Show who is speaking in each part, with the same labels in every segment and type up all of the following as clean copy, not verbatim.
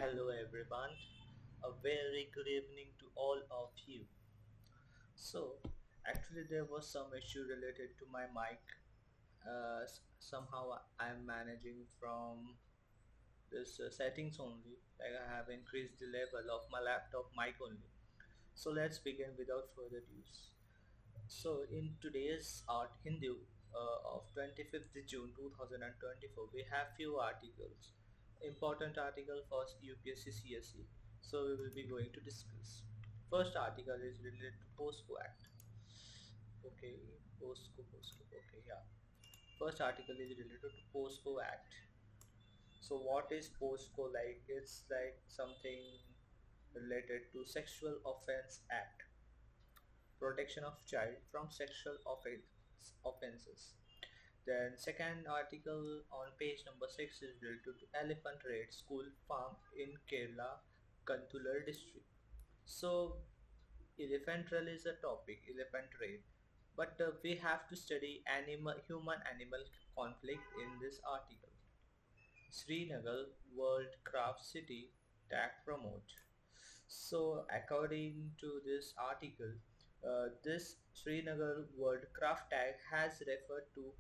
Speaker 1: Hello everyone, a very good evening to all of you. So, actually, there was some issue related to my mic. Somehow, I'm managing from this settings only. Like I have increased the level of my laptop mic only. So let's begin without further ado. So in today's Art Hindu of 25th June 2024, we have few articles. Important article for UPSC CSE. So we will be going to discuss. First article is related to POSCO Act. Okay, POSCO. Okay, yeah. First article is related to POSCO Act. So what is POSCO like? It's like something related to Sexual Offense Act, protection of child from sexual offenses. Then second article on page number 6 is related to elephant raid school farm in Kerala, Kantular district. So elephant raid is a topic, elephant raid. But we have to study human-animal conflict in this article. Srinagar World Craft City Tag Promote. So according to this article, this Srinagar World Craft Tag has referred to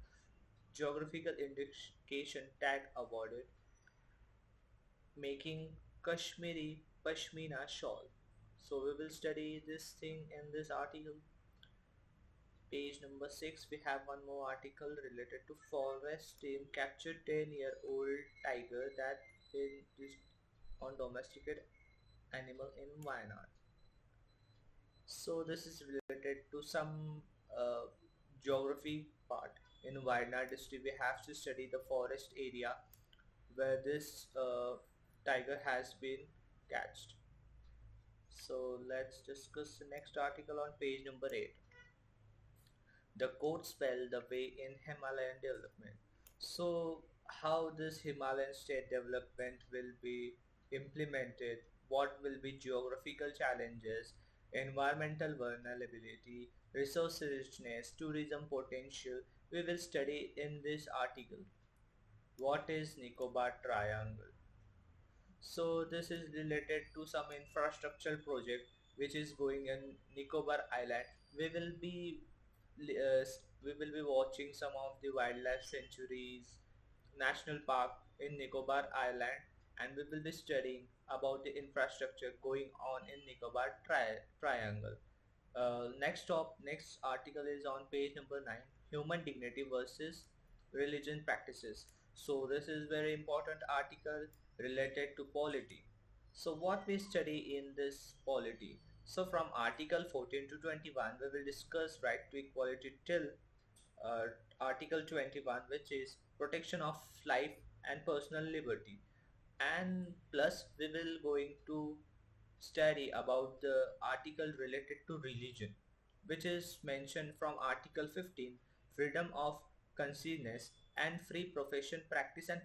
Speaker 1: geographical indication tag awarded, making Kashmiri Pashmina shawl. So we will study this thing in this article. Page number 6, we have one more article related to forest team captured 10-year-old tiger that in this on domesticated animal in Wayanad. So this is related to some geography part. In Wayanad district, we have to study the forest area where this tiger has been catched. So let's discuss the next article on page number 8. The code spell the way in Himalayan development. So how this Himalayan state development will be implemented, what will be geographical challenges, environmental vulnerability, resource richness, tourism potential, we will study in this article. What is Nicobar Triangle? So this is related to some infrastructure project which is going in Nicobar Island. We will be we will be watching some of the wildlife sanctuaries, national park in Nicobar Island, and we will be studying about the infrastructure going on in Nicobar Triangle. Next article is on page number 9, human dignity versus religion practices. So this is very important article related to polity. So what we study in this polity? So from article 14 to 21 we will discuss right to equality till uh, article 21, which is protection of life and personal liberty, and plus we will going to study about the article related to religion, which is mentioned from article 15, freedom of consciousness and free profession practice and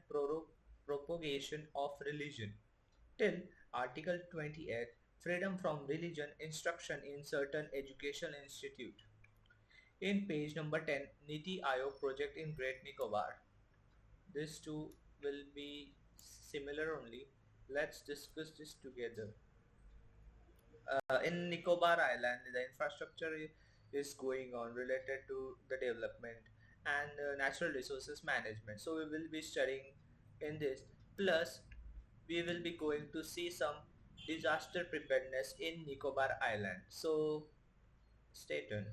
Speaker 1: propagation of religion, till article 28, freedom from religion instruction in certain educational institute. In page number 10, Niti Aayog project in Great Nicobar. These two will be similar only. Let's discuss this together. In Nicobar Island, the infrastructure is going on related to the development and natural resources management. So we will be studying in this. Plus, we will be going to see some disaster preparedness in Nicobar Island. So stay tuned.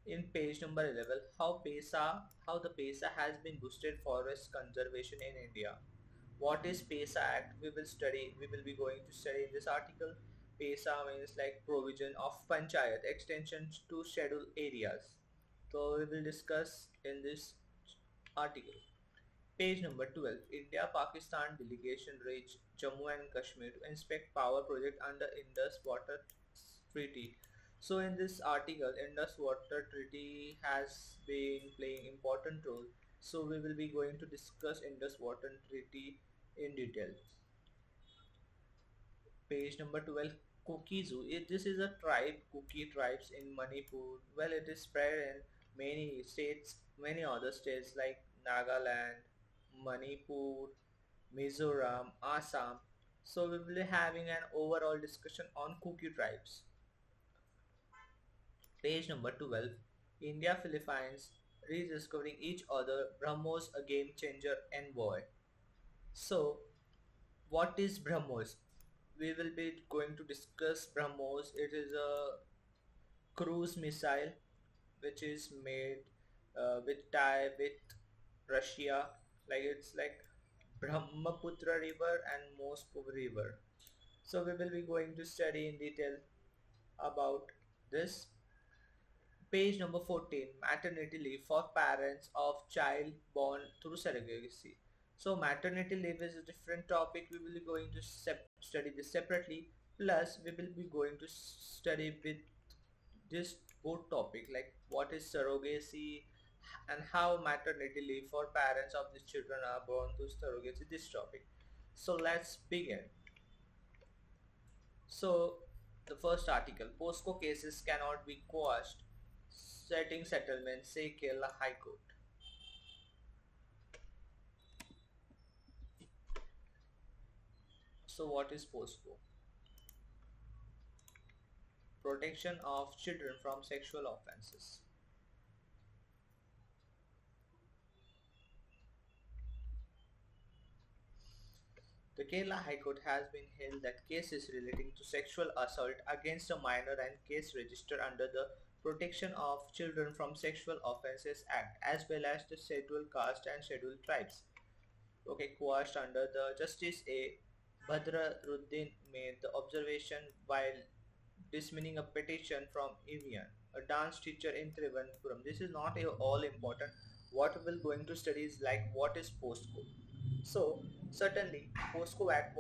Speaker 1: In page number 11, how the PESA has been boosted forest conservation in India. What is PESA Act? We will be going to study in this article. PESA means like provision of panchayat extensions to scheduled areas. So we will discuss in this article. Page number 12, India-Pakistan delegation reached Jammu and Kashmir to inspect power project under Indus Water Treaty. So in this article, Indus Water Treaty has been playing important role. So we will be going to discuss Indus Water Treaty in detail. Page number 12, Kuki Zoo. This is a tribe, Kuki tribes in Manipur. Well, it is spread in many states, many other states like Nagaland, Manipur, Mizoram, Assam. So we will be having an overall discussion on cookie tribes. Page number 12. India Philippines rediscovering each other. Brahmos a game changer envoy. So what is Brahmos? We will be going to discuss Brahmos. It is a cruise missile which is made with tie with Russia. Like it's like Brahmaputra river and Moscow river. So we will be going to study in detail about this. Page number 14, maternity leave for parents of child born through surrogacy. So maternity leave is a different topic. We will be going to study this separately. Plus we will be going to study with this both topic, like what is surrogacy and how maternity leave for parents of these children are born through surrogacy, this topic. So let's begin. So the first article, POSCO cases cannot be quashed, setting settlement, say Kerala High Court. So what is POSCO? Protection of children from sexual offences. The Kerala High Court has been held that cases relating to sexual assault against a minor and case registered under the Protection of Children from Sexual Offences Act, as well as the Scheduled Caste and Scheduled Tribes, okay, quashed under the Justice A. Badruddin made the observation while dismissing a petition from Evian, a dance teacher in Trivandrum. This is not all important. What we're going to study is like what is POSCO. So certainly POSCO Act,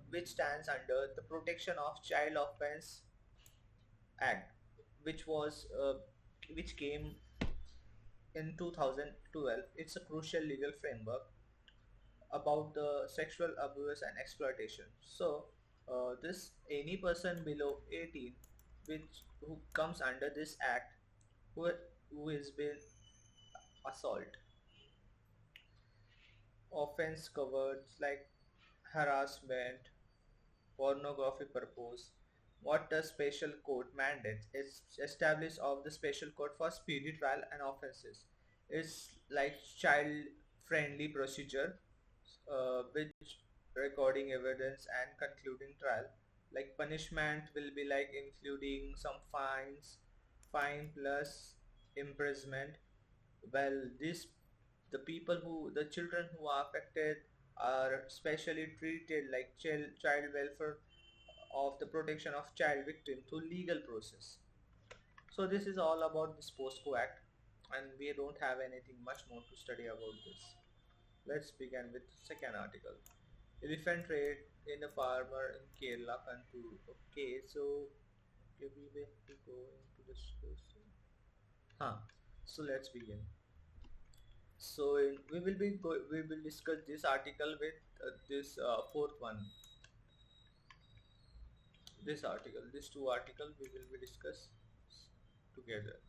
Speaker 1: which stands under the Protection of Child Offence Act, which was which came in 2012. It's a crucial legal framework about the sexual abuse and exploitation. So this any person below 18 which who comes under this act, who who has been assault, offense covered like harassment, pornography purpose. What the special court mandates is established of the special court for speedy trial and offences. It's like child friendly procedure, which recording evidence and concluding trial. Like punishment will be like including some fines, fine plus imprisonment. Well, this the people who the children who are affected are specially treated like child welfare of the protection of child victim through legal process. So this is all about this POSCO Act, and we don't have anything much more to study about this. Let's begin with second article. Elephant trade in a farmer in Kerala Kantur. Okay, so okay, we will to go into this question. Huh. So let's begin. So we will discuss this article with this fourth one. This article, these two articles we will be discuss together.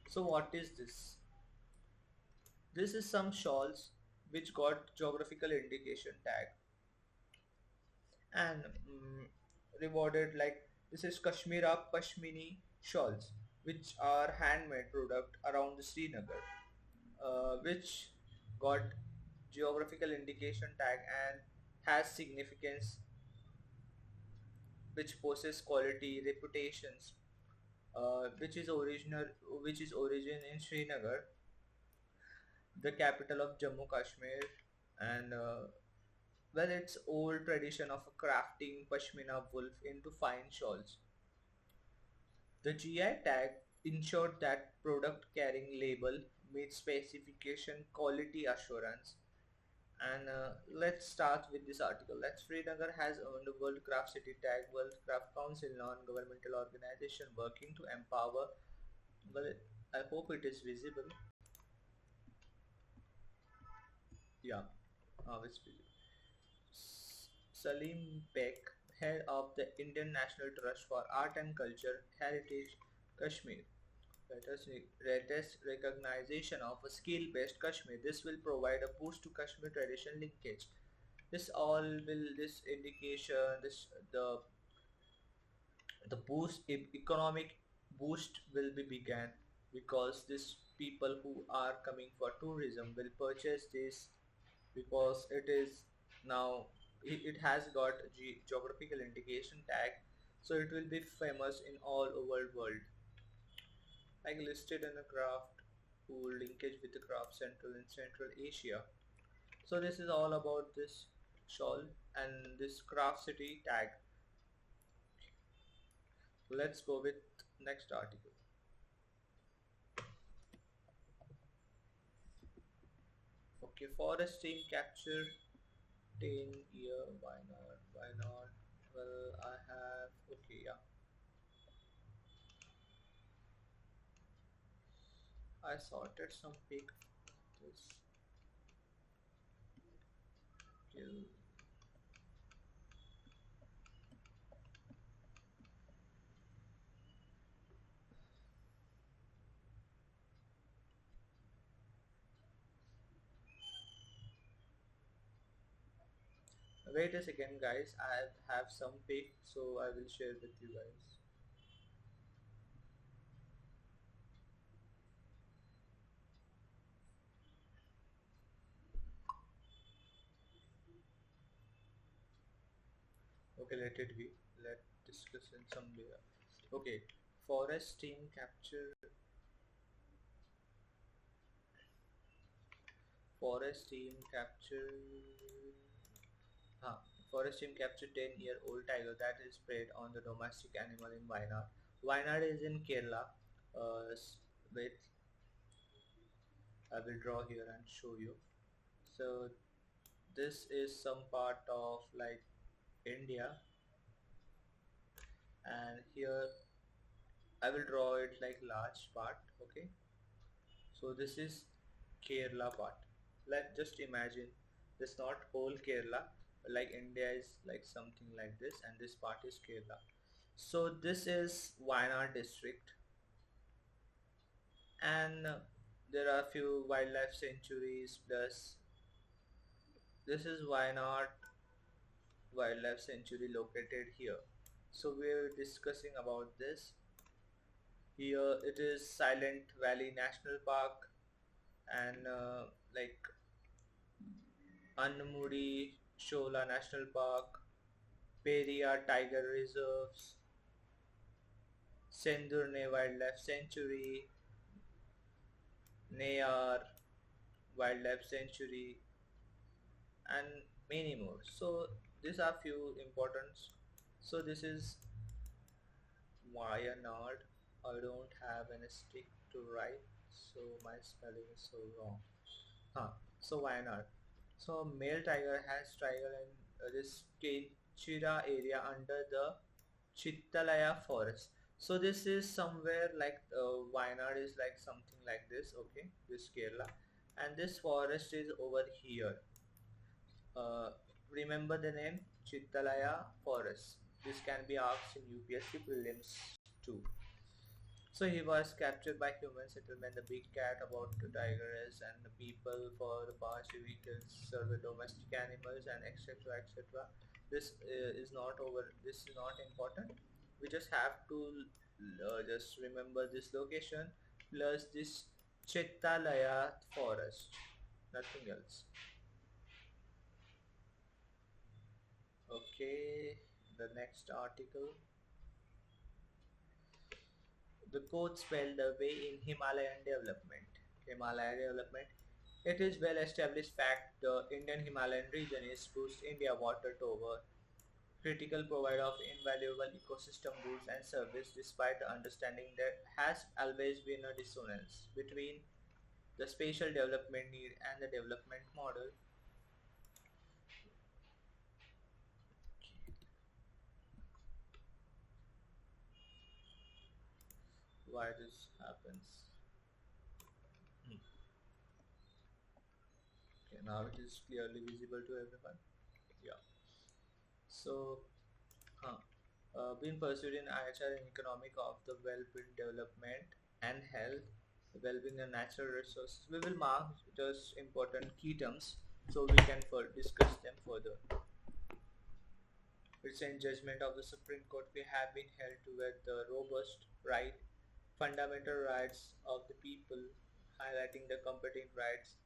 Speaker 1: So what is this? This is some shawls which got geographical indication tag and rewarded like this is Kashmira Pashmini shawls which are handmade product around the Srinagar, which got geographical indication tag and has significance, which possess quality reputations, which is origin in Srinagar, the capital of Jammu Kashmir, and well, its old tradition of crafting pashmina wool into fine shawls. The GI tag ensured that product carrying label meets specification quality assurance. And let's start with this article. That Srinagar has earned a World Craft City tag. World Craft Council, non-governmental organization working to empower. Well, I hope it is visible. Yeah, it's visible. Salim Bek, head of the Indian National Trust for Art and Culture Heritage, Kashmir. latest recognition of a skill-based Kashmir. This will provide a boost to Kashmir tradition linkage. This all will this indication this the economic boost will be began because these people who are coming for tourism will purchase this because it is now it has got geographical indication tag, so it will be famous in all over world, like listed in a craft pool linkage with the craft central in Central Asia. So this is all about this shawl and this craft city tag. Let's go with next article. Okay, forest team captured 10 year. Why not? Why not? Well, I have. Okay, yeah. I sorted some pic. This kill. Wait a second, guys. I have some pic, so I will share with you guys. Okay, let it be. Let discuss in some layer. Okay, forest team capture. Forest team capture. Huh. Forest team captured 10-year-old tiger that is preyed on the domestic animal in Wayanad. Wayanad is in Kerala. Wait, I will draw here and show you. So this is some part of like India, and here I will draw it like large part. Okay, so this is Kerala part. Let's just imagine this not whole Kerala, like India is like something like this, and this part is Kerala. So this is Wayanad district, and there are few wildlife sanctuaries plus this is Wayanad wildlife sanctuary located here. So we're discussing about this. Here it is Silent Valley National Park and like Annamudi Shola National Park, Peria Tiger Reserves, Sendurne Wildlife Sanctuary, Nayar Wildlife Sanctuary, and many more. So these are few importance. So this is Wayanad. I don't have any stick to write, so my spelling is so wrong. Huh. So Wayanad. So male tiger has tiger in this Kenchira area under the Chittalaya forest. So this is somewhere like Wayanad is like something like this. Okay, this Kerala, and this forest is over here. Uh, Remember the name Chittalaya forest. This can be asked in UPSC prelims too. So he was captured by human settlement, the big cat about the tigers and the people for the past vehicles, serve domestic animals and etc etc. This is not over. This is not important. We just have to just remember this location plus this Chittalaya forest. Nothing else. Okay. The next article. The quote spelled the way in Himalayan development. Himalayan development. It is well established fact the Indian Himalayan region is boost India water tower, critical provider of invaluable ecosystem goods and service despite the understanding there has always been a dissonance between the spatial development need and the development model. Why this happens? Hmm. Okay, now it is clearly visible to everyone. Yeah. So been pursued in IHR in economic of the well-built development. and health, well-being and natural resources. We will mark just important key terms so we can discuss them further. It's in judgment of the Supreme Court we have been held to with the robust right, fundamental rights of the people, highlighting the competing rights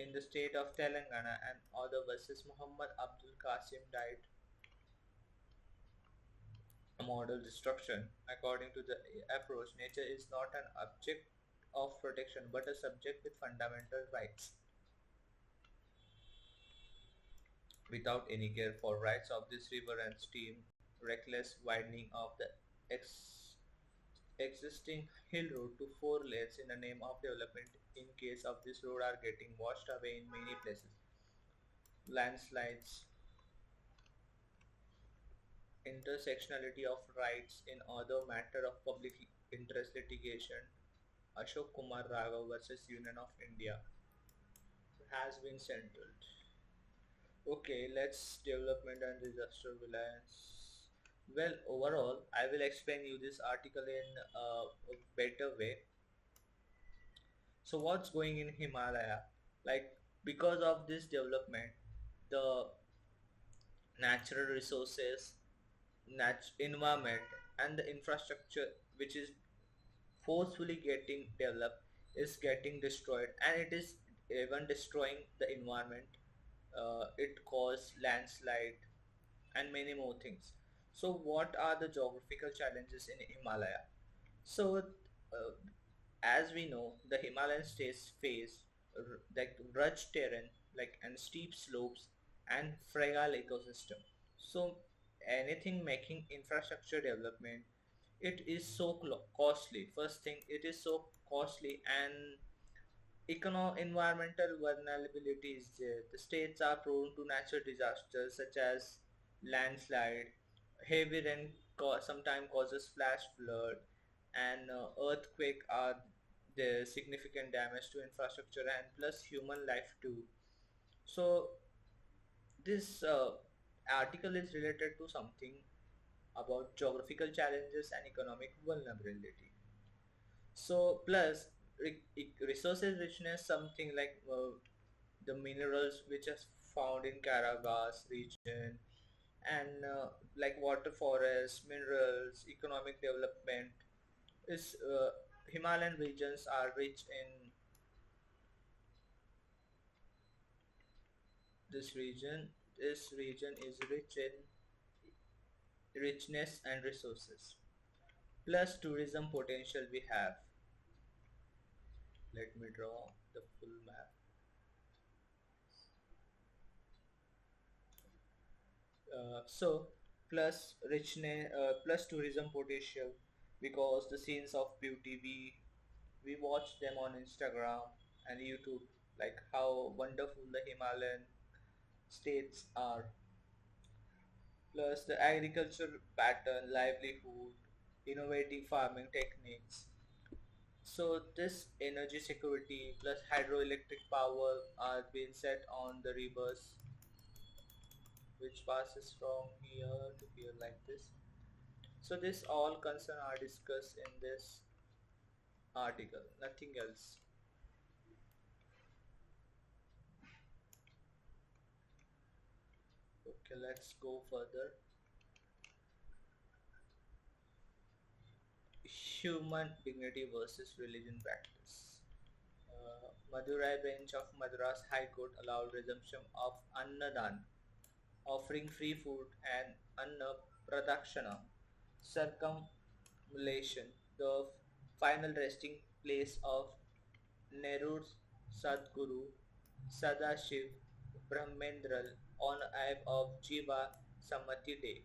Speaker 1: in the state of Telangana and other versus Muhammad Abdul Qasim died a model destruction. According to the approach, nature is not an object of protection but a subject with fundamental rights. Without any care for rights of this river and stream, reckless widening of the existing hill road to four lanes in the name of development in case of this road are getting washed away in many places. Landslides, intersectionality of rights in other matter of public interest litigation, Ashok Kumar Raghav versus Union of India has been settled. Okay, let's development and disaster reliance. Well, overall, I will explain you this article in a better way. So, what's going in Himalaya? Like, because of this development, the natural resources, environment, and the infrastructure which is forcefully getting developed is getting destroyed, and it is even destroying the environment. It causes landslide and many more things. So what are the geographical challenges in Himalaya? So as we know, the Himalayan states face like rugged terrain, like and steep slopes and fragile ecosystem. So anything making infrastructure development, it is so costly. First thing, it is so costly, and environmental vulnerability is there. The states are prone to natural disasters such as landslide, heavy rain sometimes causes flash flood, and earthquake are the significant damage to infrastructure and plus human life too. So this article is related to something about geographical challenges and economic vulnerability. So plus resources richness, something like the minerals which is found in Karagas region, and like water forests, minerals, economic development is Himalayan regions are rich in this region. This region is rich in richness and resources. Plus tourism potential we have. Let me draw the full map. So plus richness, plus tourism potential, because the scenes of beauty we watch them on Instagram and YouTube, like how wonderful the Himalayan states are. Plus the agriculture pattern, livelihood, innovative farming techniques. So this energy security plus hydroelectric power are being set on the rivers which passes from here to here like this. So this all concern are discussed in this article, nothing else. Okay, let's go further. Human dignity versus religion practice. Madurai bench of Madras High Court allowed resumption of Annadan, offering free food and Anna Pradakshana, circumambulation, the final resting place of Nehru's Sadguru Sadashiv Brahmendral on eve of Jiva Samati Day.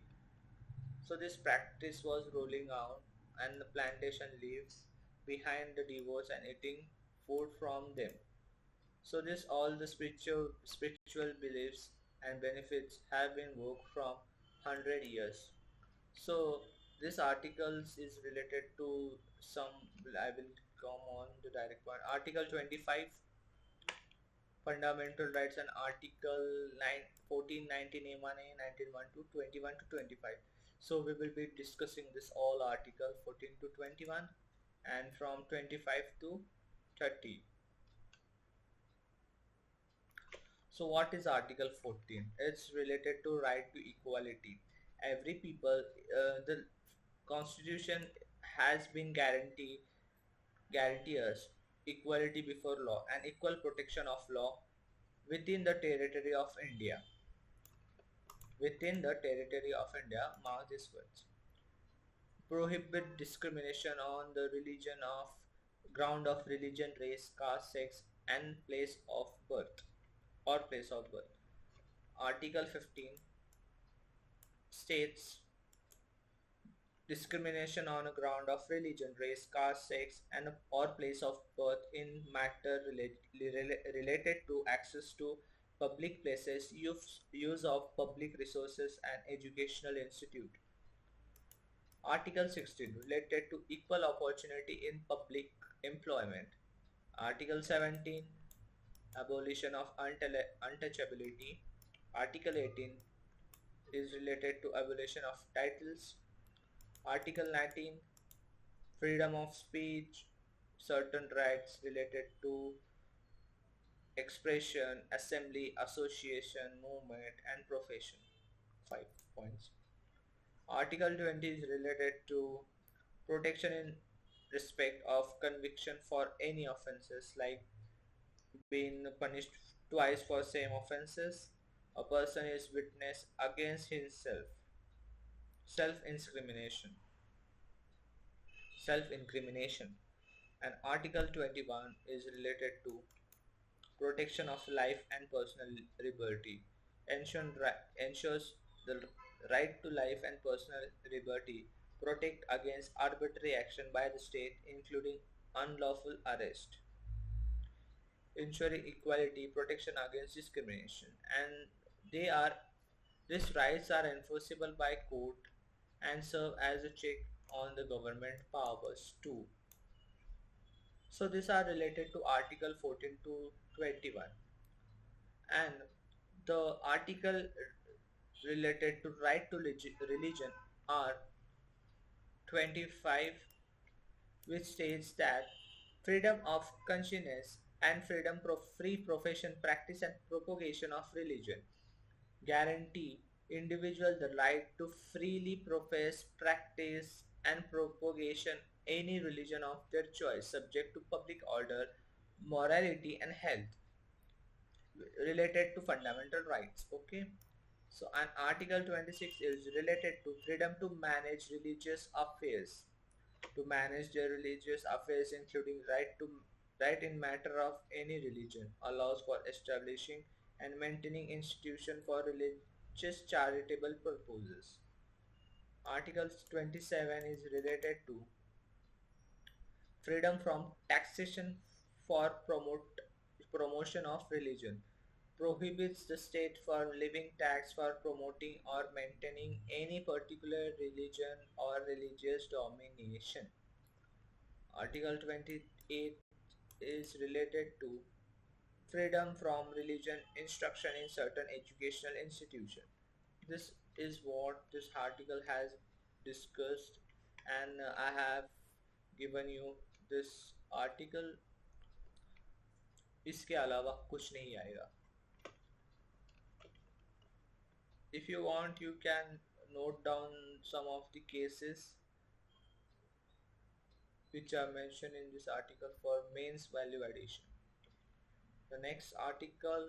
Speaker 1: So this practice was rolling out and the plantation leaves behind the divorce and eating food from them. So this all the spiritual beliefs and benefits have been worked from 100 years. So this articles is related to some, I will come on the direct point. Article 25 fundamental rights and article 9 14 19A1A 19 to 21 to 25. So we will be discussing this all article 14 to 21. and from 25 to 30. So what is Article 14? It's related to right to equality. Every people, the constitution has been guarantee us equality before law and equal protection of law within the territory of India. Within the territory of India, mark these words. Prohibit discrimination on the religion of ground of religion, race, caste, sex, and place of birth or place of birth. Article 15 states discrimination on a ground of religion, race, caste, sex, and or place of birth in matter related to access to public places, use of public resources and educational institute. Article 16 related to equal opportunity in public employment. Article 17 abolition of untouchability. Article 18 is related to abolition of titles. Article 19 freedom of speech, certain rights related to expression, assembly, association, movement, and profession. 5 points. Article 20 is related to protection in respect of conviction for any offenses like being punished twice for same offenses. A person is witness against himself. Self-incrimination. Self-incrimination. And Article 21 is related to protection of life and personal liberty. Ensures the right to life and personal liberty. Protect against arbitrary action by the state, including unlawful arrest. Ensuring equality, protection against discrimination, and they are these rights are enforceable by court and serve as a check on the government powers too. So these are related to Article 14 to 21, and the article related to right to religion are 25, which states that freedom of conscience and freedom free profession, practice and propagation of religion guarantee individual the right to freely profess, practice and propagation any religion of their choice subject to public order, morality and health related to fundamental rights. Okay, so an article 26 is related to freedom to manage religious affairs, to manage their religious affairs including right in matter of any religion, allows for establishing and maintaining institution for religious charitable purposes. Article 27 is related to freedom from taxation for promotion of religion, prohibits the state from levying tax for promoting or maintaining any particular religion or religious domination. Article 28 is related to freedom from religion instruction in certain educational institution. This is what this article has discussed, and I have given you this article. इसके अलावा कुछ नहीं आएगा. If you want, you can note down some of the cases which are mentioned in this article for mains value addition. The next article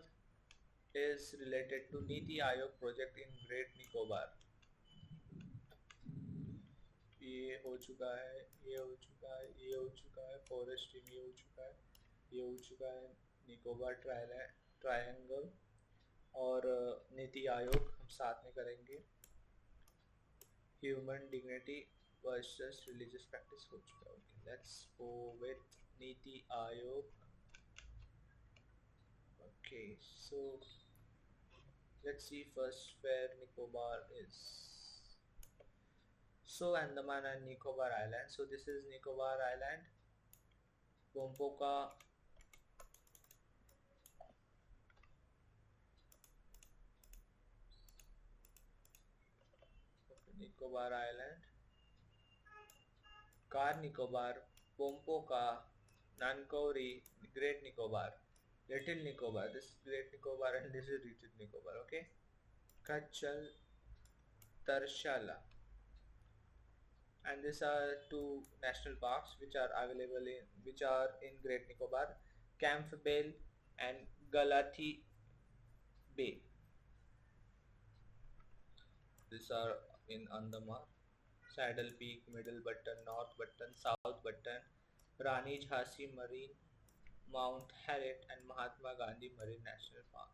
Speaker 1: is related to Niti Aayog project in Great Nicobar. ये हो चुका है, ये हो चुका है, ये हो चुका है, फॉरेस्ट टीम ये हो चुका है, ये हो चुका है, निकोबार ट्रायंगल और नीति आयोग हम साथ में करेंगे. Human dignity versus religious practice हो चुका है. Okay, let's go with NITI Aayog. Okay, so let's see first where Nicobar is. So Andaman and Nicobar Island. So this is Nicobar Island. Bompoka. Okay, Nicobar Island. Car Nicobar Pompoka, Nancowry, Great Nicobar, Little Nicobar. This is Great Nicobar and this is Little Nicobar. Okay. Kachal, Tarshala, and these are two national parks which are available in Great Nicobar, Campbell and Galathi Bay. These are in Andaman. Saddle Peak, Middle Button, North Button, South Button, Rani Jhansi Marine, Mount Harriet, and Mahatma Gandhi Marine National Park.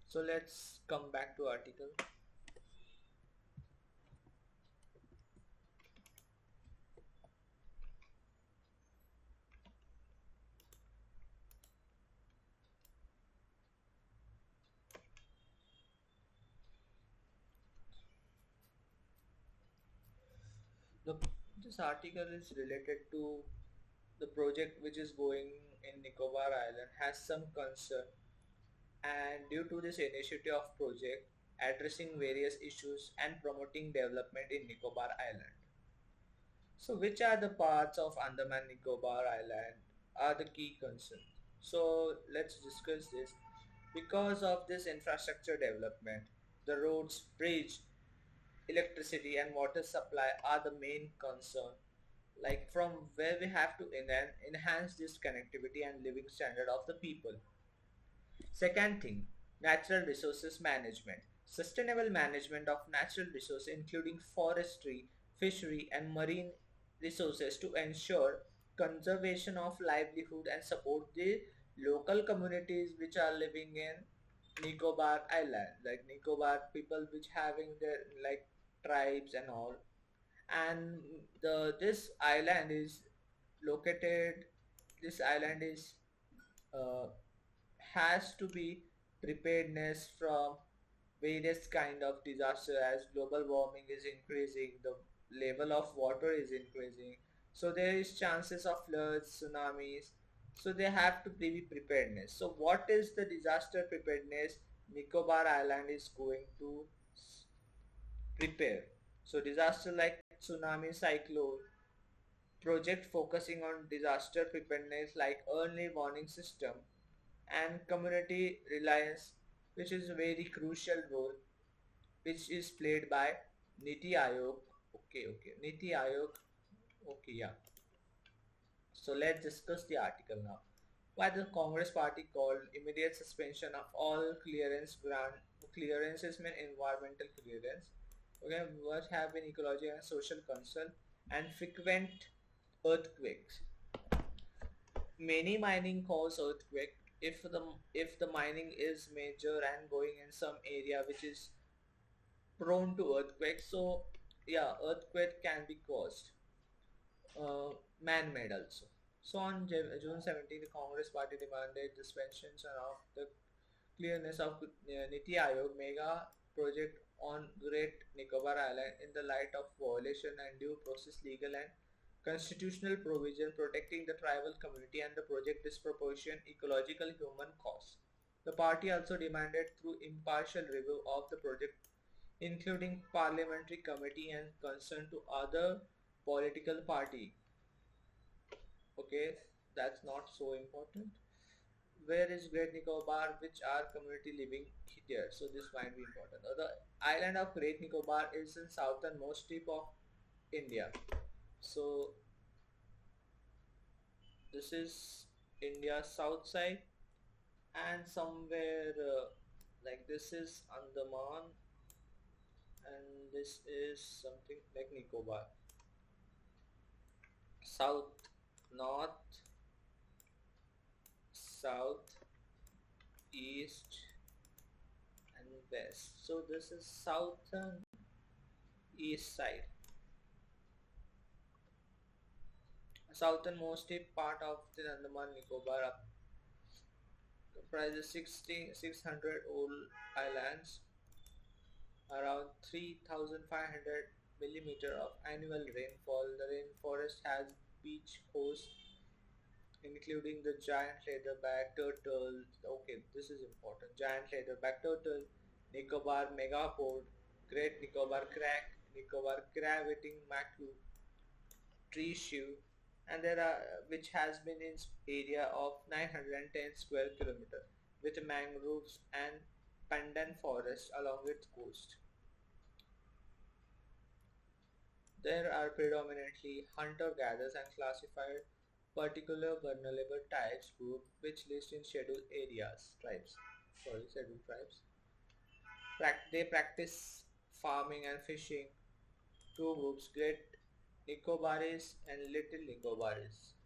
Speaker 1: So let's come back to article. The, this article is related to the project which is going in Nicobar Island has some concern, and due to this initiative of project addressing various issues and promoting development in Nicobar Island. So which are the parts of Andaman Nicobar Island are the key concerns? So let's discuss this. Because of this infrastructure development, the roads, bridge, electricity and water supply are the main concern, like from where we have to enhance this connectivity and living standard of the people. Second thing, natural resources management. Sustainable management of natural resources including forestry, fishery and marine resources to ensure conservation of livelihood and support the local communities which are living in Nicobar Island, like Nicobar people which having their like tribes and all. And the this island is located, this island is uh, has to be preparedness from various kind of disaster as global warming is increasing, the level of water is increasing, so there is chances of floods, tsunamis, so they have to be preparedness. So what is the disaster preparedness Nicobar Island is going to prepare? So disaster like tsunami, cyclone, project focusing on disaster preparedness like early warning system and community reliance, which is a very crucial role which is played by Niti Aayog. Okay, Niti Aayog. Okay, yeah. So let's discuss the article now. Why the Congress Party called immediate suspension of all clearances mean environmental clearance. Okay, what have been ecology and social concern and frequent earthquakes. Many mining cause earthquake if the mining is major and going in some area which is prone to earthquake. So yeah, earthquake can be caused, man-made also. So on June 17, the Congress Party demanded the suspension of the clearness of Niti Aayog mega project on Great Nicobar Island in the light of violation and due process legal and constitutional provision protecting the tribal community and the project disproportionate ecological human cost. The party also demanded through impartial review of the project including parliamentary committee and concern to other political party. Okay, that's not so important. Where is Great Nicobar, which are community living here? So this might be important. The island of Great Nicobar is in southernmost tip of India. So this is India's south side, and somewhere like this is Andaman, and this is something like Nicobar. South, north, south, east, and west. So this is southern east side. Southernmost part of the Andaman Nicobar comprises 600 old islands, around 3,500 millimeter of annual rainfall. The rainforest has beach hosts including the giant leatherback turtle. Okay, this is important. Giant leatherback turtle, Nicobar megapod, Great Nicobar crab, Nicobar crab-eating macaque, tree shrew. and there are which has been in area of 910 square kilometer with mangroves and pandan forest along its coast. There are predominantly hunter-gatherers and classified particular vulnerable types group which list in scheduled areas tribes. Sorry, scheduled tribes. They practice farming and fishing. Two groups, Great Nicobaris and Little Nicobaris.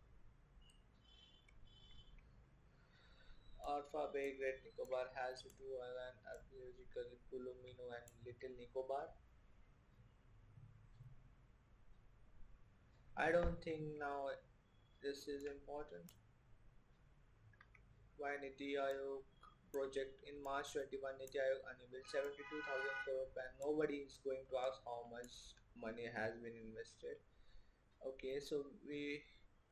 Speaker 1: Alpha Bay Great Nicobar has two island archaeological Pulumino and Little Nicobar. I don't think now this is important. Why Niti Aayog project in March 21, Niti Aayog unveiled 72,000 crore plan. Nobody is going to ask how much money has been invested. Okay, so we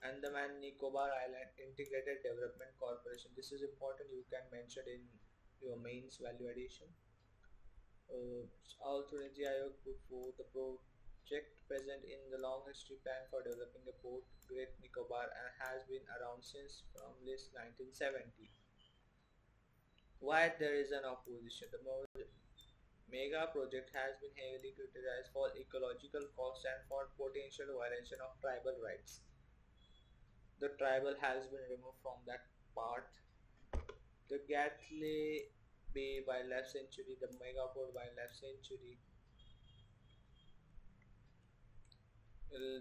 Speaker 1: Andaman Nicobar Island Integrated Development Corporation. This is important. You can mention in your mains value addition. All through Niti Aayog for the project present in the long history plan for developing a port, Great Nicobar, and has been around since from list 1970. Why there is an opposition? The mega project has been heavily criticized for ecological costs and for potential violation of tribal rights. The tribal has been removed from that part. The Gatley Bay Wildlife Sanctuary, the Megaport Wildlife Sanctuary,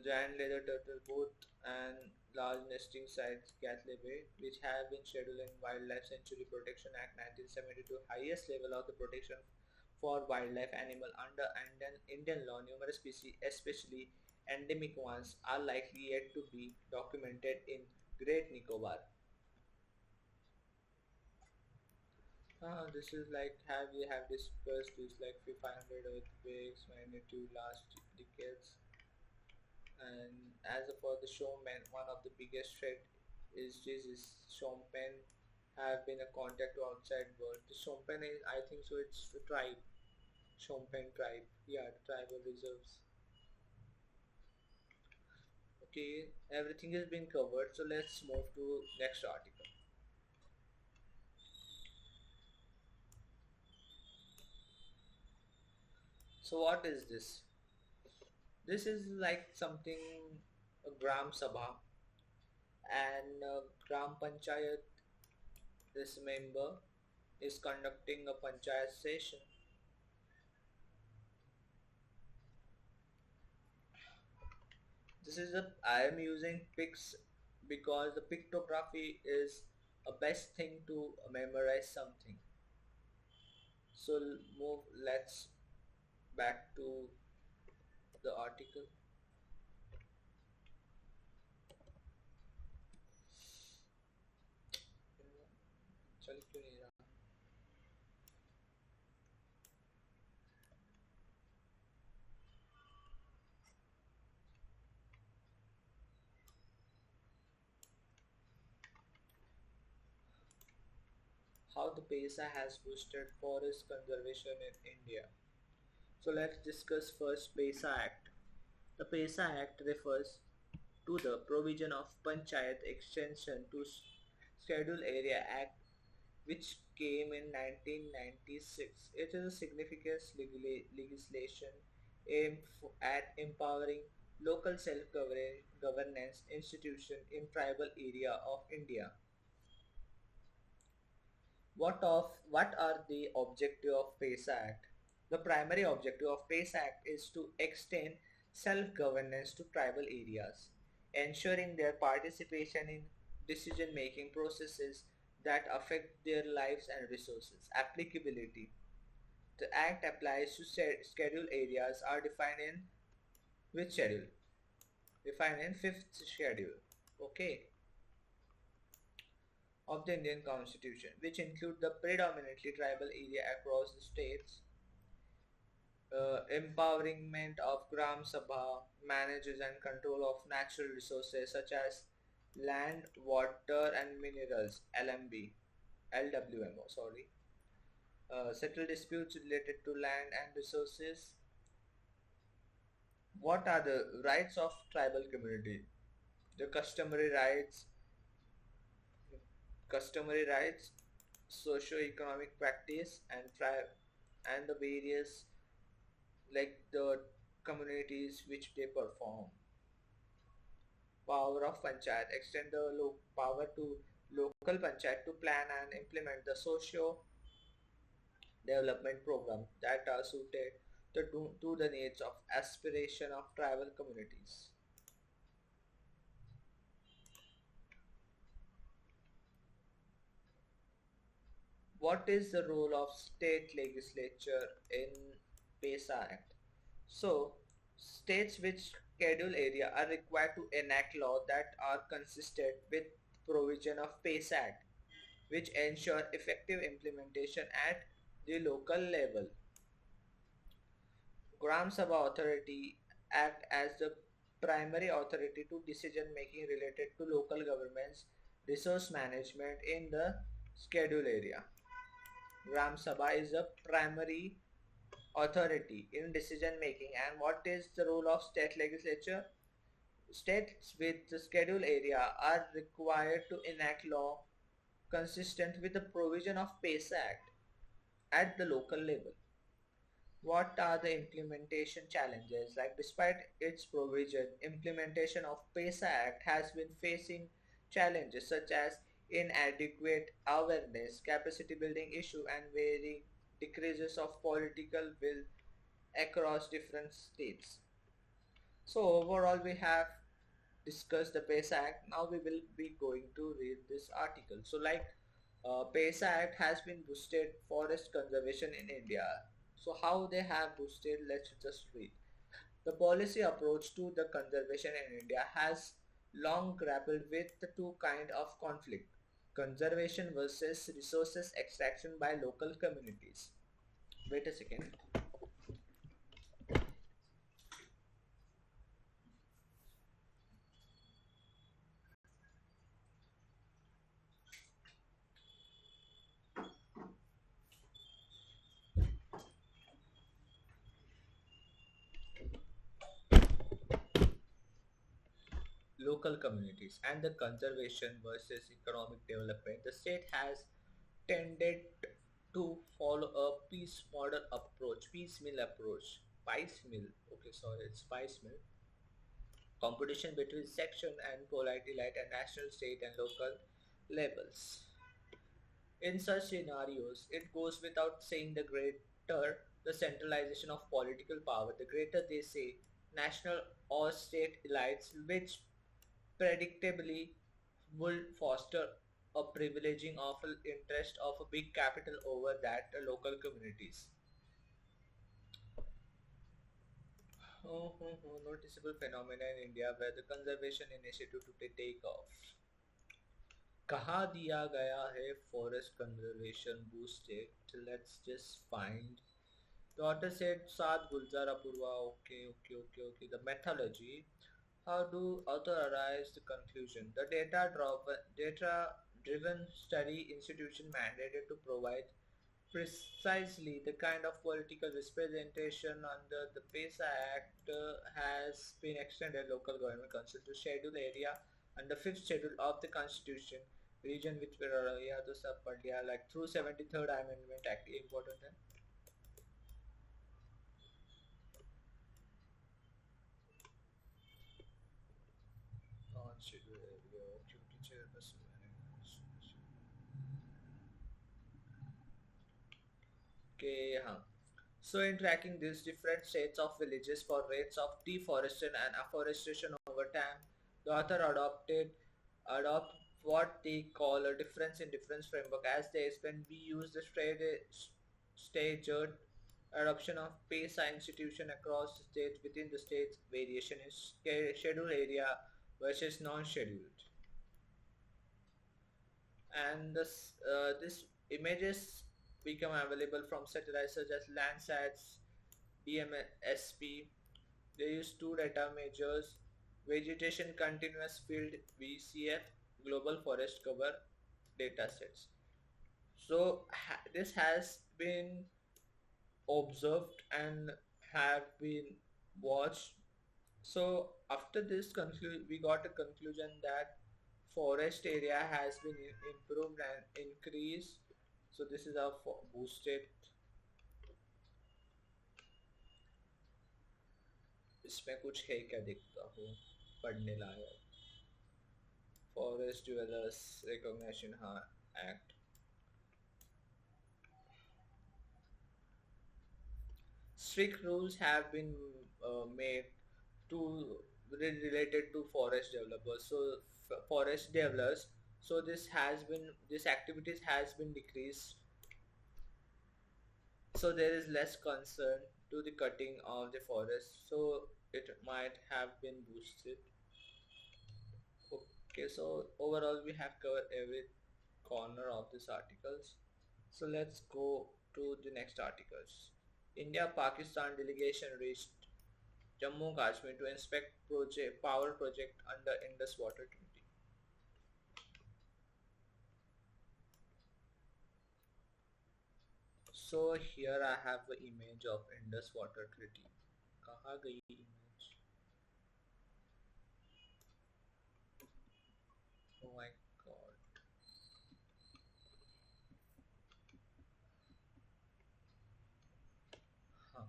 Speaker 1: giant leather turtle both and large nesting sites, Gatley Bay, which have been scheduled in Wildlife Sanctuary Protection Act 1972, highest level of the protection for wildlife animal under Indian law. Numerous species, especially endemic ones, are likely yet to be documented in Great Nicobar. This is like have we have discussed this like 500 earthquakes magnitude last decades, and as for the showman, one of the biggest threat is disease. Showmen have been a contact to outside world. The Showman is, I think so, it's the tribe, Showman tribe. Yeah, the tribal reserves. Okay, everything has been covered. So let's move to next article. So what is this? This is like something a Gram Sabha and Gram Panchayat. This member is conducting a panchayat session. This is a I am using pics because the pictography is a best thing to memorize something. So move. Let's back to the article. चल क्यों नहीं रहा? How the PESA has boosted forest conservation in India. So let's discuss first PESA Act. The PESA Act refers to the provision of Panchayat extension to Schedule Area Act which came in 1996. It is a significant legislation aimed at empowering local self-governance institution in tribal area of India. What are the objective of PACE Act? The primary objective of PACE Act is to extend self-governance to tribal areas, ensuring their participation in decision-making processes that affect their lives and resources. Applicability. The Act applies to scheduled areas are defined in which schedule? Defined in 5th schedule. Okay, of the Indian Constitution, which include the predominantly tribal area across the states. Empowerment of Gram Sabha manages and control of natural resources such as land, water and minerals LMB, LWMO, sorry. Settle disputes related to land and resources. What are the rights of tribal community? the customary rights, socio-economic practice, and the various like the communities which they perform. Power of panchayat extend the power to local panchayat to plan and implement the socio development program that are suited to the needs of aspiration of tribal communities. What is the role of state legislature in PESA Act? So, states which schedule area are required to enact law that are consistent with provision of PESA Act, which ensure effective implementation at the local level. Gram Sabha authority act as the primary authority to decision making related to local governments resource management in the schedule area. Gram Sabha is the primary authority in decision making. And what is the role of state legislature? States with the schedule area are required to enact law consistent with the provision of PACE Act at the local level. What are the implementation challenges? Like despite its provision, implementation of PACE Act has been facing challenges such as inadequate awareness, capacity building issue, and varying decreases of political will across different states. So overall we have discussed the PACE Act. Now we will be going to read this article. So like PACE Act has been boosted forest conservation in India. So how they have boosted, let's just read. The policy approach to the conservation in India has long grappled with the two kind of conflict: conservation versus resources extraction by local communities. Wait a second. Local communities and the conservation versus economic development, the state has tended to follow a piecemeal approach. Piecemeal, okay, sorry, it's piecemeal. Competition between section and polite elite and national, state, and local levels. In such scenarios, it goes without saying the greater the centralization of political power, the greater they say national or state elites, which predictably would foster a privileging of interest of a big capital over that local communities. Noticeable phenomena in India where the conservation initiative to take off. कहाँ दिया गया है forest conservation boosted? Let's just find. The author said Saad Gulzar Apurva. Okay. The methodology. How do author arrives the conclusion? The data driven study institution mandated to provide precisely the kind of political representation under the PESA Act has been extended local government council to schedule area and the fifth schedule of the constitution region which were yeah those are but yeah like through 73rd amendment act important है on schedule area duty chairperson okay हाँ. So in tracking these different states of villages for rates of deforestation and afforestation over time, the author adopt what they call a difference in difference framework as they when we use the staged adoption of PESA institution across the states within the states variation in scheduled area versus non-scheduled. And this images become available from satellites such as Landsats, DMSP. They use two data measures: vegetation continuous field VCF, global forest cover datasets. So this has been observed and have been watched. So After this we got a conclusion that forest area has been improved and increased. So this is our boosted. इसमें कुछ है क्या देखता हूँ पढ़ने लायक. Forest Dwellers Recognition Act. Strict rules have been made to related to forest developers. So forest developers. So this activities has been decreased. So there is less concern to the cutting of the forest. So it might have been boosted. Okay, so overall we have covered every corner of these articles. So let's go to the next articles. India-Pakistan delegation reached Jammu Kashmir to inspect power project under Indus Water Treaty. So here I have the image of Indus Water Treaty. कहाँ गई image? Oh my god. Huh.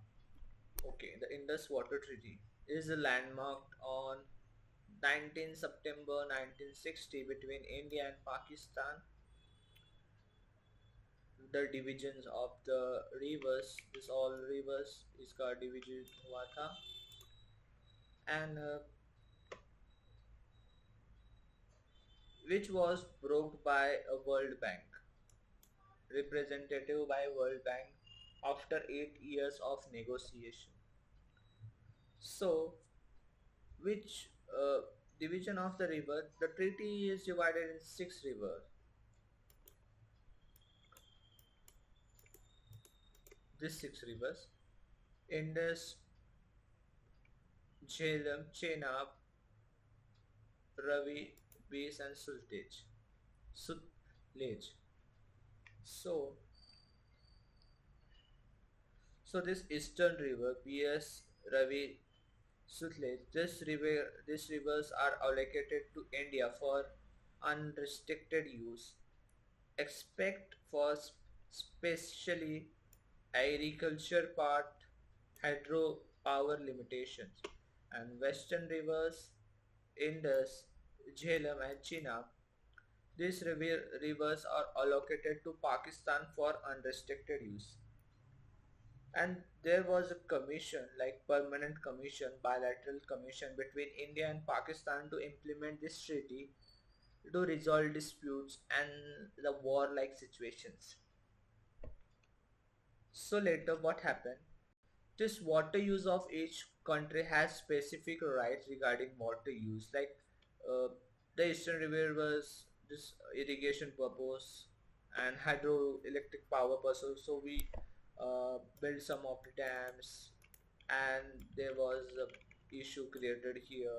Speaker 1: Okay, the Indus Water Treaty is landmarked on 19 September 1960 between India and Pakistan. The divisions of the rivers, this all rivers इसका division हुआ था, and which was brokered by a World Bank representative by World Bank after 8 years of negotiation. So which division of the river? The treaty is divided in 6 rivers. These 6 rivers: Indus, Jhelum, Chenab, Ravi, Beas, and Sultej. Sutlej. So, so this eastern river, Beas, Ravi, Sutlej, these rivers are allocated to India for unrestricted use, except for specially agriculture part, hydropower limitations, and western rivers, Indus, Jhelum, and Chenab. These rivers are allocated to Pakistan for unrestricted use. And there was a commission, like permanent commission, bilateral commission between India and Pakistan to implement this treaty to resolve disputes and the war-like situations. So later what happened? This water use of each country has specific rights regarding water use. Like the eastern river was this irrigation purpose and hydroelectric power purpose. So we built some of the dams, and there was a issue created here,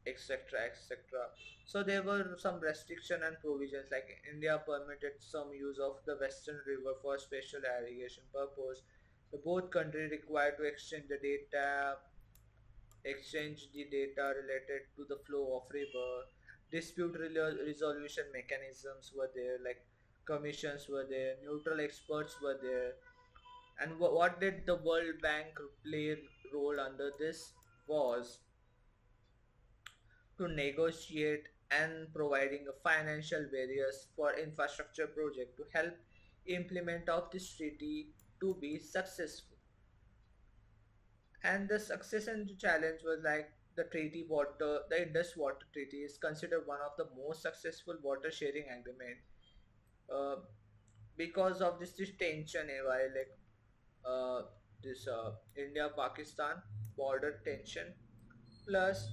Speaker 1: etc, etc. So there were some restriction and provisions, like India permitted some use of the western river for special irrigation purpose. The both countries required to exchange the data related to the flow of river. Dispute resolution mechanisms were there, like commissions were there, neutral experts were there. And what did the World Bank play role under this was to negotiate and providing a financial barriers for infrastructure project to help implement of this treaty to be successful. And the success and challenge was like the Indus Water Treaty is considered one of the most successful water sharing agreement uh, because of this tension while like this India Pakistan border tension, plus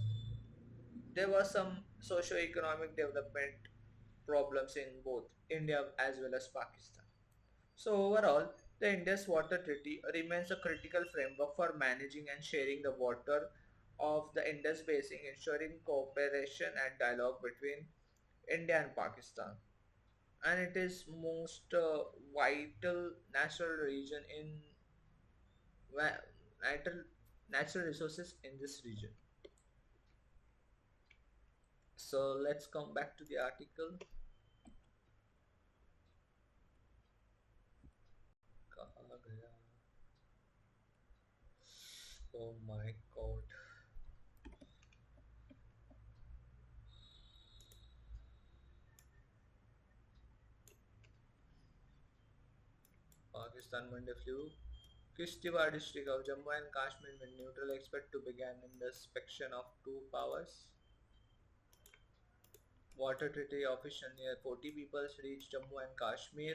Speaker 1: there was some socio-economic development problems in both India as well as Pakistan. So overall, the Indus Water Treaty remains a critical framework for managing and sharing the water of the Indus Basin, ensuring cooperation and dialogue between India and Pakistan. And it is most vital natural region in natural natural resources in this region. So let's come back to the article. कहाँ गया? Oh my god. Pakistan Monday flew. Kishtwar district of Jammu and Kashmir when neutral expect to begin in the inspection of two powers. Water treaty official near 40 people reached Jammu and Kashmir.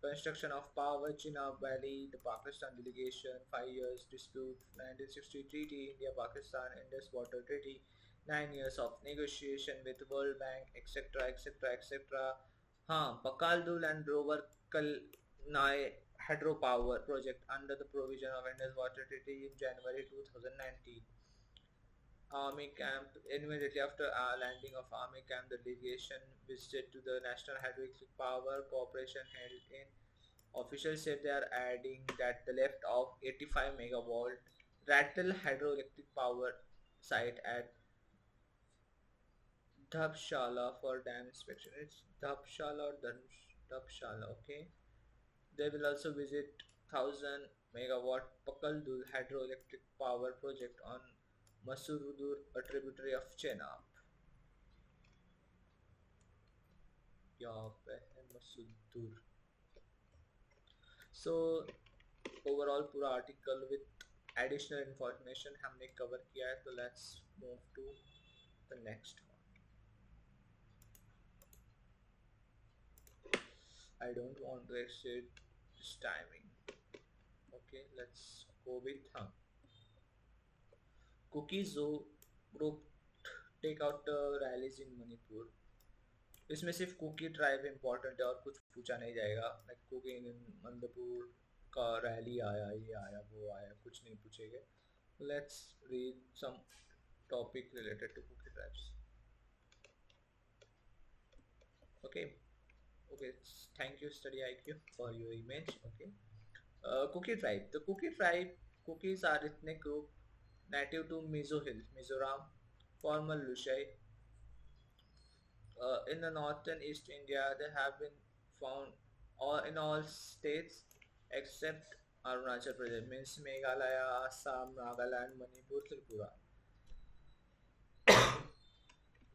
Speaker 1: Construction of power Chenab Valley, the Pakistan delegation, 5 years dispute, 1960 treaty, India-Pakistan Indus Water Treaty, 9 years of negotiation with World Bank, etc. etc. etc. हाँ Pakaldul and Rover Kalnai hydropower project under the provision of Indus Water Treaty in January 2019. Army camp immediately after landing of army camp, the delegation visited to the National Hydroelectric Power Corporation held in. Officials said they are adding that the left of 85 megawatt Rattle hydroelectric power site at Dhabshala for dam inspection. It's Dhabshala or Dhabshala, okay? They will also visit 1000 megawatt Pakaldul hydroelectric power project on Masurudur, a tributary of Chenab. यहाँ पे है मसूदुर. So overall पूरा article with additional information हमने cover किया है, तो let's move to the next one. I don't want to exceed this timing. Okay, let's go with Cookie Zoo group take out rallies in Manipur. इसमें सिर्फ cookie tribe important है और कुछ पूछा नहीं जाएगा. लाइक कुकी इन मंदपुर का रैली आया, ये आया, वो आया, कुछ नहीं पूछेंगे. Let's read some topic related to Kuki tribes. Okay okay, thank you study IQ for your image. Okay, Cookie tribe. The Cookie tribe, Cookies are ethnic group native to Mizo Hill, Mizoram, former Lushai. In the northern East India, they have been found all in all states except Arunachal Pradesh, means Meghalaya, Assam, Nagaland, Manipur, Tripura.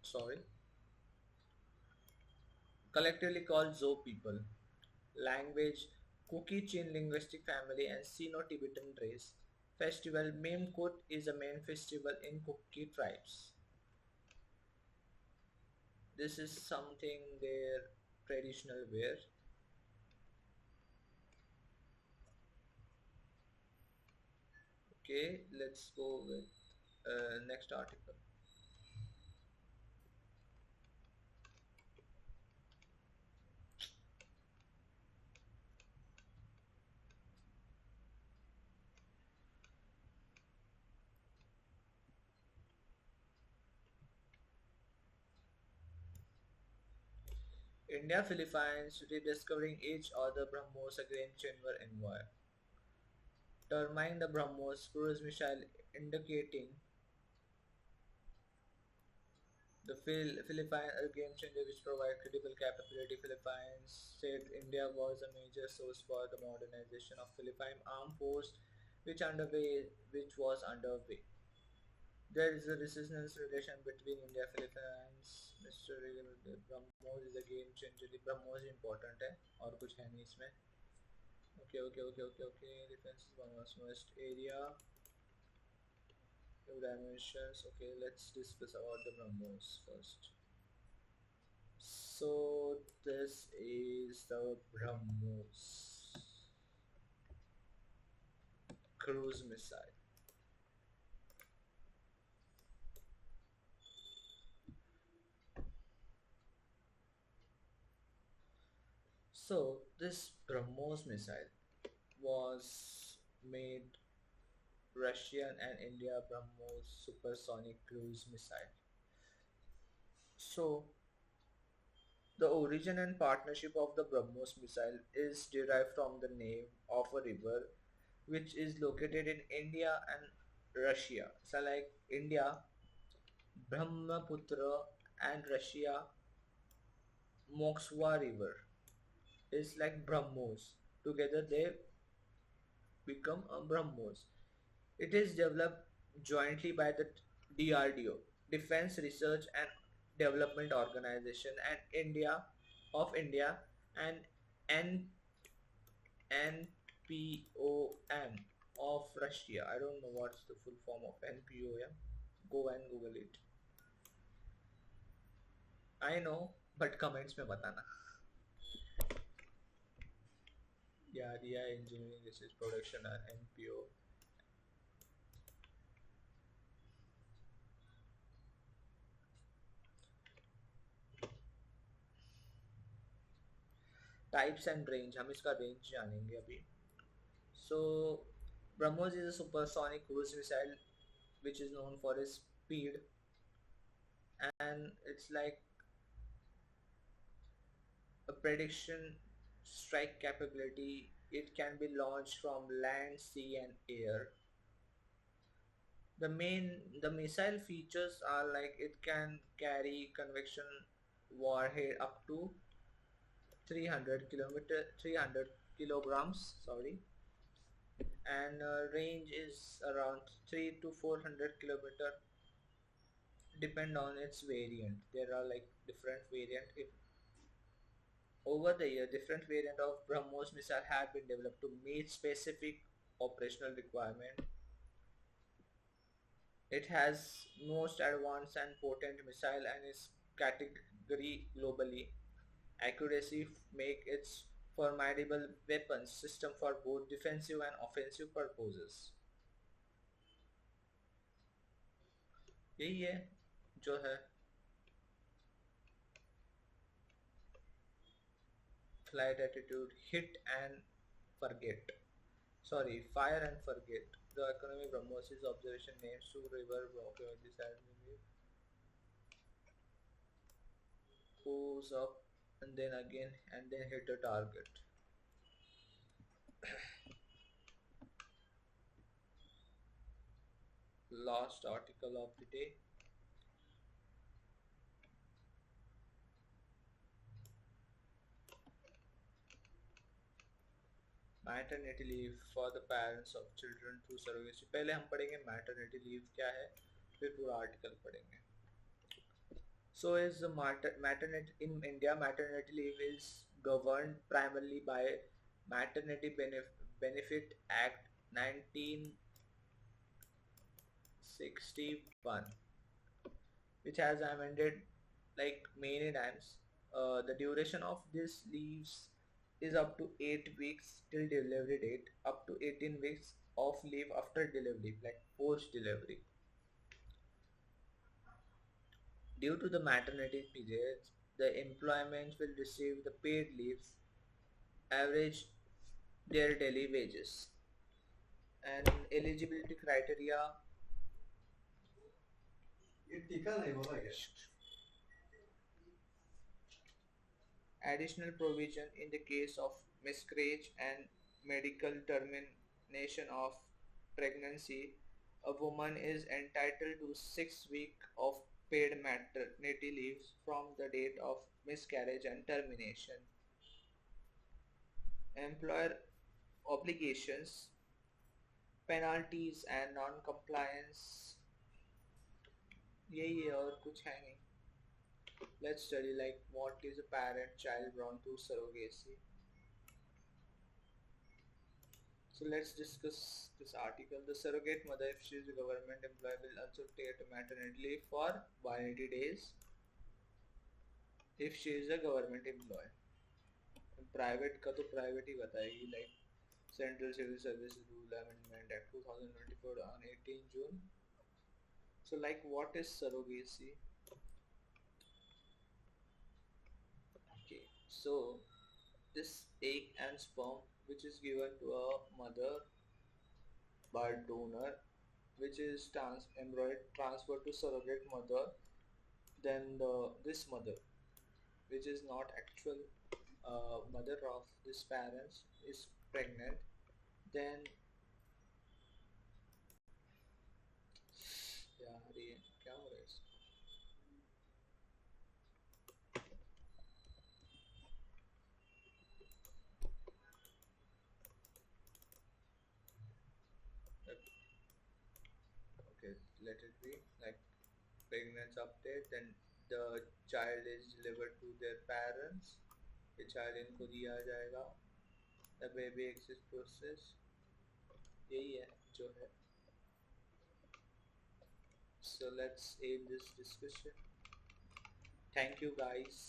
Speaker 1: Sorry. Collectively called Zo people. Language Kuki Chin linguistic family and Sino-Tibetan race. Festival Meme Kut is a main festival in Kuki tribes. This is something their traditional wear. Okay, let's go with next article. India Philippines rediscovering each other BrahMos again chamber envoy. Terming the BrahMos cruise missile indicating the Philippines a game changer which provide credible capability. Philippines said India was a major source for the modernization of Philippine armed force which was underway. There is a resistance relation between India and Philippines. Mr. BrahMos is a game changer. The BrahMos important है और कुछ है नहीं इसमें. Okay. Defense is one of the most area. New dimensions. Okay, let's discuss about the BrahMos first. So this is the BrahMos cruise missile. So this BrahMos missile was made Russian and India BrahMos supersonic cruise missile. So the origin and partnership of the BrahMos missile is derived from the name of a river which is located in India and Russia. So like India, Brahmaputra and Russia Mokswa River is like Brahmos. Together they become a Brahmos. It is developed jointly by the DRDO, Defense Research and Development Organization, and India of India, and N NPOM of Russia. I don't know what's the full form of NPOM. Go and Google it. I know, but comments में बताना. Yeah, Ria Engineering Research Production and NPO. Types and range. हम इसका range जानेंगे अभी. So, BrahMos is a supersonic cruise missile which is known for its speed, and it's like a prediction strike capability. It can be launched from land, sea, and air. The missile features are like it can carry convection warhead up to 300 kilograms, sorry, and range is around 3 to 400 kilometer, depend on its variant. There are like different variant. If over the year, different variant of BrahMos missile have been developed to meet specific operational requirement. It has most advanced and potent missile and is category globally. Accuracy make its formidable weapons system for both defensive and offensive purposes. यही है जो है flight attitude, hit and forget. Sorry, fire and forget. The economy BrahMos' observation names two river okay, this has goes up and then again and then hit the target. Last article of the day. Maternity leave for the parents of children through service. पहले हम पढ़ेंगे maternity leave क्या है, फिर पूरा article पढ़ेंगे. So is maternity in India, maternity leave is governed primarily by Maternity Benefit Act 1961, which has amended like many times. The duration of this leaves is up to 8 weeks till delivery date, up to 18 weeks of leave after delivery, like post delivery. Due to the maternity periods, the employment will receive the paid leaves, average their daily wages, and eligibility criteria. Additional provision in the case of miscarriage and medical termination of pregnancy, a woman is entitled to 6 weeks of paid maternity leave from the date of miscarriage and termination. Employer obligations, penalties and non-compliance. यही है और कुछ है नहीं. Let's study like what is a parent child born through surrogacy. So let's discuss this article. The surrogate mother, if she is a government employee, will also take maternity leave for 180 days if she is a government employee. Private का तो private ही बताएगी, like Central Civil Service Rule Amendment Act 2024 on 18 June. So like what is surrogacy? Okay, so this egg and sperm which is given to a mother by donor, which is embryonic transferred to surrogate mother, then this mother, which is not actual mother of this parents, is pregnant, then यार ये क्या हो रहा है इसका? let it be like pregnancy update. Then the child is delivered to their parents. ये child इनको दिया जाएगा. The baby exit process यही है जो है. So let's end this discussion. Thank you guys.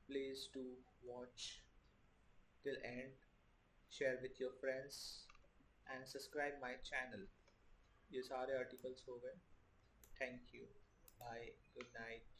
Speaker 1: Please do watch till end. Share with your friends and subscribe my channel. ये सारे articles हो गए. Thank you. Bye. Good night.